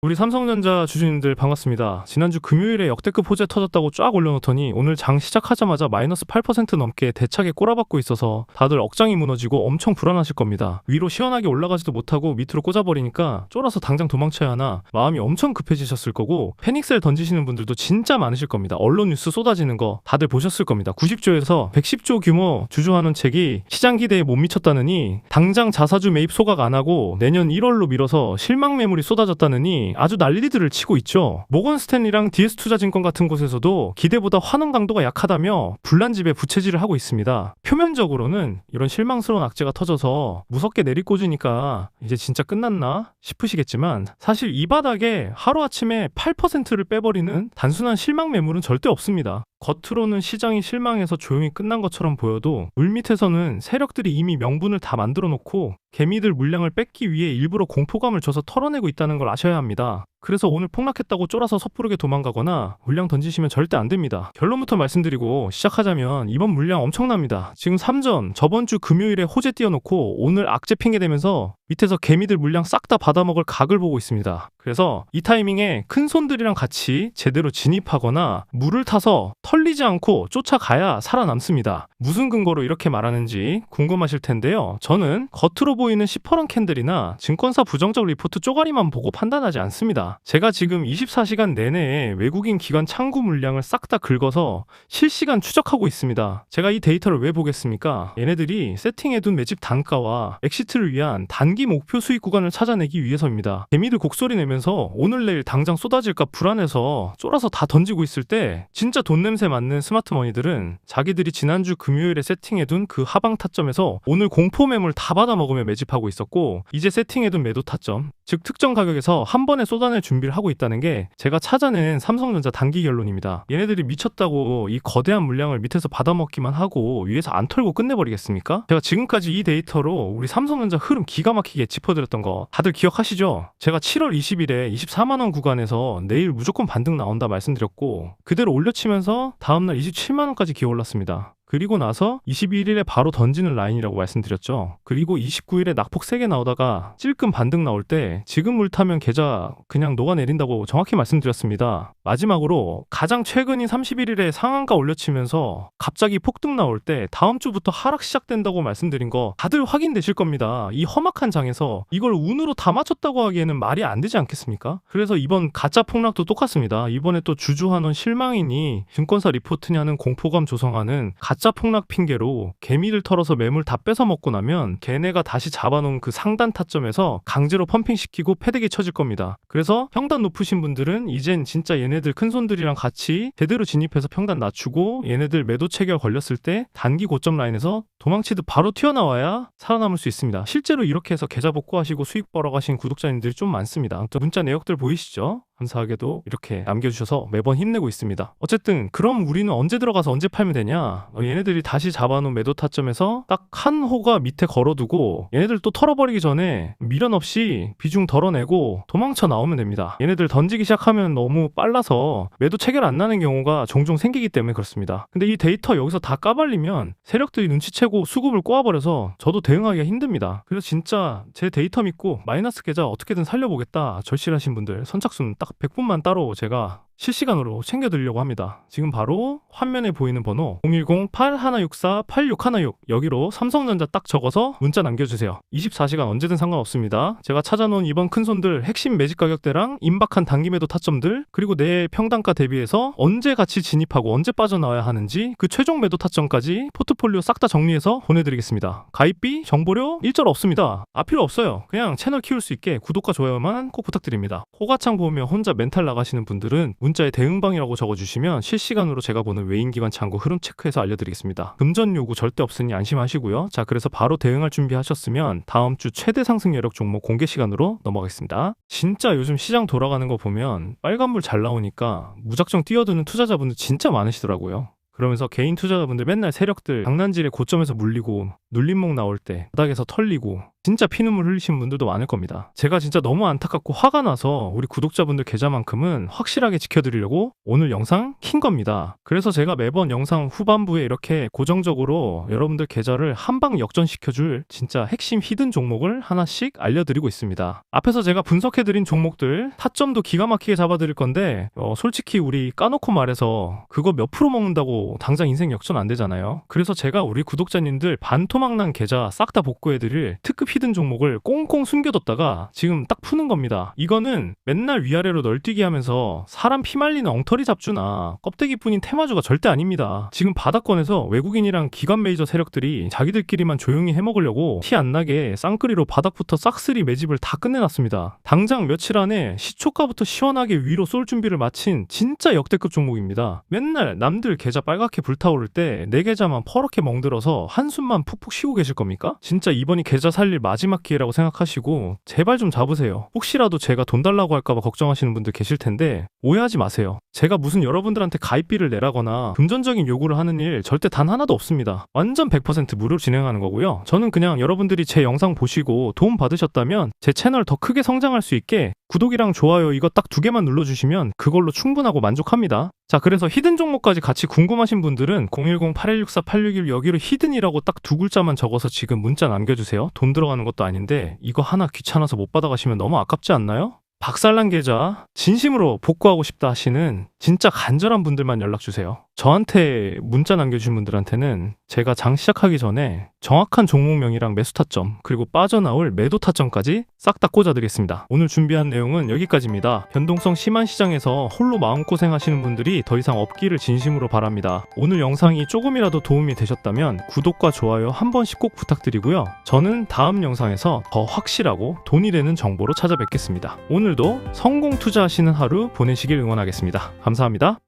우리 삼성전자 주주님들 반갑습니다. 지난주 금요일에 역대급 호재 터졌다고 쫙 올려놓더니 오늘 장 시작하자마자 마이너스 8% 넘게 대차게 꼬라박고 있어서 다들 억장이 무너지고 엄청 불안하실 겁니다. 위로 시원하게 올라가지도 못하고 밑으로 꽂아버리니까 쫄아서 당장 도망쳐야 하나 마음이 엄청 급해지셨을 거고 패닉셀 던지시는 분들도 진짜 많으실 겁니다. 언론 뉴스 쏟아지는 거 다들 보셨을 겁니다. 90조에서 110조 규모 주주환원 책이 시장 기대에 못 미쳤다느니 당장 자사주 매입 소각 안 하고 내년 1월로 미뤄서 실망 매물이 쏟아졌다느니 아주 난리들을 치고 있죠. 모건 스탠리랑 DS투자증권 같은 곳에서도 기대보다 환원 강도가 약하다며 불난집에 부채질을 하고 있습니다. 표면적으로는 이런 실망스러운 악재가 터져서 무섭게 내리꽂으니까 이제 진짜 끝났나 싶으시겠지만 사실 이 바닥에 하루아침에 8%를 빼버리는 단순한 실망 매물은 절대 없습니다. 겉으로는 시장이 실망해서 조용히 끝난 것처럼 보여도 물밑에서는 세력들이 이미 명분을 다 만들어 놓고 개미들 물량을 뺏기 위해 일부러 공포감을 줘서 털어내고 있다는 걸 아셔야 합니다. 그래서 오늘 폭락했다고 쫄아서 섣부르게 도망가거나 물량 던지시면 절대 안 됩니다. 결론부터 말씀드리고 시작하자면 이번 물량 엄청납니다. 지금 3전 저번 주 금요일에 호재 띄워놓고 오늘 악재 핑계대면서 밑에서 개미들 물량 싹 다 받아먹을 각을 보고 있습니다. 그래서 이 타이밍에 큰 손들이랑 같이 제대로 진입하거나 물을 타서 털리지 않고 쫓아가야 살아남습니다. 무슨 근거로 이렇게 말하는지 궁금하실 텐데요. 저는 겉으로 보이는 시퍼런 캔들이나 증권사 부정적 리포트 쪼가리만 보고 판단하지 않습니다. 제가 지금 24시간 내내 외국인 기관 창구 물량을 싹 다 긁어서 실시간 추적하고 있습니다. 제가 이 데이터를 왜 보겠습니까? 얘네들이 세팅해둔 매집 단가와 엑시트를 위한 단기 목표 수익 구간을 찾아내기 위해서입니다. 개미들 곡소리 내면서 오늘 내일 당장 쏟아질까 불안해서 쫄아서 다 던지고 있을 때 진짜 돈 냄새 맡는 스마트머니들은 자기들이 지난주 금요일에 세팅해둔 그 하방 타점에서 오늘 공포 매물 다 받아먹으며 매집하고 있었고 이제 세팅해둔 매도 타점, 즉 특정 가격에서 한 번에 쏟아낼 준비를 하고 있다는 게 제가 찾아낸 삼성전자 단기 결론입니다. 얘네들이 미쳤다고 이 거대한 물량을 밑에서 받아먹기만 하고 위에서 안 털고 끝내버리겠습니까? 제가 지금까지 이 데이터로 우리 삼성전자 흐름 기가 막히게 짚어드렸던 거 다들 기억하시죠? 제가 7월 20일에 24만원 구간에서 내일 무조건 반등 나온다 말씀드렸고 그대로 올려치면서 다음날 27만원까지 기어올랐습니다. 그리고 나서 21일에 바로 던지는 라인이라고 말씀드렸죠. 그리고 29일에 낙폭 3개 나오다가 찔끔 반등 나올 때 지금 물 타면 계좌 그냥 녹아내린다고 정확히 말씀드렸습니다. 마지막으로 가장 최근인 31일에 상한가 올려치면서 갑자기 폭등 나올 때 다음 주부터 하락 시작된다고 말씀드린 거 다들 확인되실 겁니다. 이 험악한 장에서 이걸 운으로 다 맞췄다고 하기에는 말이 안 되지 않겠습니까? 그래서 이번 가짜 폭락도 똑같습니다. 이번에 또 주주환원 실망이니 증권사 리포트냐는 공포감 조성하는 가짜 폭락 핑계로 개미를 털어서 매물 다 뺏어 먹고 나면 걔네가 다시 잡아놓은 그 상단 타점에서 강제로 펌핑시키고 패대기 쳐질 겁니다. 그래서 평단 높으신 분들은 이젠 진짜 얘네들 큰손들이랑 같이 제대로 진입해서 평단 낮추고 얘네들 매도 체결 걸렸을 때 단기 고점 라인에서 도망치듯 바로 튀어나와야 살아남을 수 있습니다. 실제로 이렇게 해서 계좌 복구하시고 수익 벌어가신 구독자님들이 좀 많습니다. 또 문자 내역들 보이시죠? 감사하게도 이렇게 남겨주셔서 매번 힘내고 있습니다. 어쨌든 그럼 우리는 언제 들어가서 언제 팔면 되냐? 얘네들이 다시 잡아놓은 매도 타점에서 딱 한 호가 밑에 걸어두고 얘네들 또 털어버리기 전에 미련 없이 비중 덜어내고 도망쳐 나오면 됩니다. 얘네들 던지기 시작하면 너무 빨라서 매도 체결 안 나는 경우가 종종 생기기 때문에 그렇습니다. 근데 이 데이터 여기서 다 까발리면 세력들이 눈치채고 수급을 꼬아버려서 저도 대응하기가 힘듭니다. 그래서 진짜 제 데이터 믿고 마이너스 계좌 어떻게든 살려보겠다 절실하신 분들 선착순 딱 100분만 따로 제가 실시간으로 챙겨드리려고 합니다. 지금 바로 화면에 보이는 번호 010-8164-8616 여기로 삼성전자 딱 적어서 문자 남겨주세요. 24시간 언제든 상관없습니다. 제가 찾아놓은 이번 큰손들 핵심 매집 가격대랑 임박한 단기 매도 타점들 그리고 내 평단가 대비해서 언제 같이 진입하고 언제 빠져나와야 하는지 그 최종 매도 타점까지 포트폴리오 싹 다 정리해서 보내드리겠습니다. 가입비, 정보료 일절 없습니다. 필요 없어요. 그냥 채널 키울 수 있게 구독과 좋아요만 꼭 부탁드립니다. 호가창 보면 혼자 멘탈 나가시는 분들은 문자에 대응방이라고 적어주시면 실시간으로 제가 보는 외인기관 창구 흐름 체크해서 알려드리겠습니다. 금전 요구 절대 없으니 안심하시고요. 자, 그래서 바로 대응할 준비하셨으면 다음 주 최대 상승 여력 종목 공개 시간으로 넘어가겠습니다. 진짜 요즘 시장 돌아가는 거 보면 빨간불 잘 나오니까 무작정 뛰어드는 투자자분들 진짜 많으시더라고요. 그러면서 개인 투자자분들 맨날 세력들 장난질에 고점에서 물리고 눌림목 나올 때 바닥에서 털리고 진짜 피눈물 흘리신 분들도 많을 겁니다. 제가 진짜 너무 안타깝고 화가 나서 우리 구독자분들 계좌만큼은 확실하게 지켜드리려고 오늘 영상 킨 겁니다. 그래서 제가 매번 영상 후반부에 이렇게 고정적으로 여러분들 계좌를 한방 역전시켜줄 진짜 핵심 히든 종목을 하나씩 알려드리고 있습니다. 앞에서 제가 분석해드린 종목들 타점도 기가 막히게 잡아드릴 건데 솔직히 우리 까놓고 말해서 그거 몇 프로 먹는다고 당장 인생 역전 안 되잖아요. 그래서 제가 우리 구독자님들 반토막난 계좌 싹 다 복구해드릴 특급 히든 종목을 꽁꽁 숨겨뒀다가 지금 딱 푸는 겁니다. 이거는 맨날 위아래로 널뛰기 하면서 사람 피말리는 엉터리 잡주나 껍데기뿐인 테마주가 절대 아닙니다. 지금 바닥권에서 외국인이랑 기관 메이저 세력들이 자기들끼리만 조용히 해먹으려고 티 안 나게 쌍끌이로 바닥부터 싹쓸이 매집을 다 끝내놨습니다. 당장 며칠 안에 시초가부터 시원하게 위로 쏠 준비를 마친 진짜 역대급 종목입니다. 맨날 남들 계좌 빨갛게 불타오를 때 내 계좌만 퍼렇게 멍들어서 한숨만 푹푹 쉬고 계실 겁니까? 진짜 이번이 계좌 살릴 마지막 기회라고 생각하시고 제발 좀 잡으세요. 혹시라도 제가 돈 달라고 할까봐 걱정하시는 분들 계실 텐데 오해하지 마세요. 제가 무슨 여러분들한테 가입비를 내라거나 금전적인 요구를 하는 일 절대 단 하나도 없습니다. 완전 100% 무료로 진행하는 거고요. 저는 그냥 여러분들이 제 영상 보시고 도움 받으셨다면 제 채널 더 크게 성장할 수 있게 구독이랑 좋아요 이거 딱 2개만 눌러주시면 그걸로 충분하고 만족합니다. 자, 그래서 히든 종목까지 같이 궁금하신 분들은 010-8164-861 여기로 히든이라고 딱 2글자만 적어서 지금 문자 남겨주세요. 돈 들어가는 것도 아닌데 이거 하나 귀찮아서 못 받아가시면 너무 아깝지 않나요? 박살난 계좌 진심으로 복구하고 싶다 하시는 진짜 간절한 분들만 연락주세요. 저한테 문자 남겨주신 분들한테는 제가 장 시작하기 전에 정확한 종목명이랑 매수 타점 그리고 빠져나올 매도 타점까지 싹 다 꽂아드리겠습니다. 오늘 준비한 내용은 여기까지입니다. 변동성 심한 시장에서 홀로 마음고생 하시는 분들이 더 이상 없기를 진심으로 바랍니다. 오늘 영상이 조금이라도 도움이 되셨다면 구독과 좋아요 한 번씩 꼭 부탁드리고요. 저는 다음 영상에서 더 확실하고 돈이 되는 정보로 찾아뵙겠습니다. 오늘도 성공 투자하시는 하루 보내시길 응원하겠습니다. 감사합니다.